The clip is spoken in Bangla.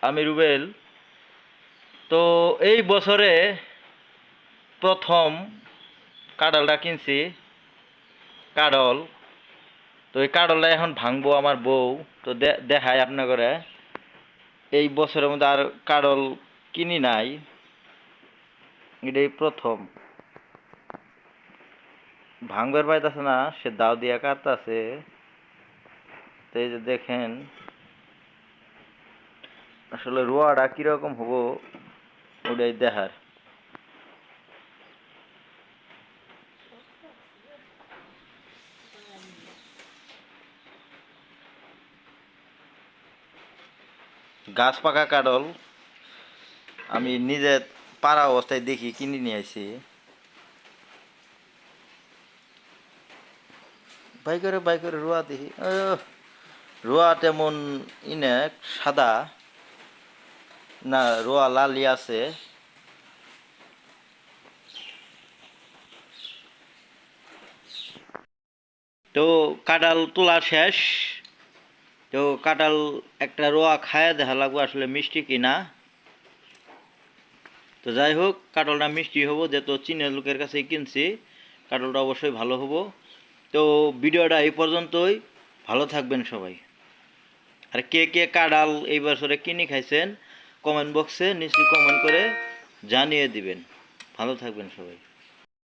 আমি রুবেল। তো এই বছরে প্রথম কাঁঠালটা কিনছি, কাঁঠাল। তো এই কাঁঠালটা এখন ভাঙবো আমার বউ। তো দেখাই আপনাকে, এই বছরের মধ্যে আর কাঁঠাল কিনি নাই, এটাই প্রথম। ভাঙবার পাইতেছে না, সে দাও দিয়া কাটতাছে। তো এই যে দেখেন, আসলে রোয়াটা কিরকম হবো ওটাই দেখার। গাছ পাকা কাঁঠাল আমি নিজে পাড়া অবস্থায় দেখি কিনে নিয়ে আসি। বাই করে রোয়া দেখি, রোয়া তেমন ইনে সাদা না, রোয়া লালি আছে। তো কাঁঠাল তোলা শেষ। তো কাঁঠাল একটা রোয়া খায়া দেখা লাগবো আসলে মিষ্টি কিনা। তো যাই হোক, কাঁঠালটা মিষ্টি হবো, যেহেতু চীনের লোকের কাছে কিনছি, কাঁঠালটা অবশ্যই ভালো হবো। তো ভিডিওটা এই পর্যন্তই। ভালো থাকবেন সবাই। আর কে কে কাঁঠাল এই বছরে কিনে খাইছেন, কমেন্ট বক্সে নিশ্চয়ই কমেন্ট করে জানিয়ে দিবেন। ভালো থাকবেন সবাই।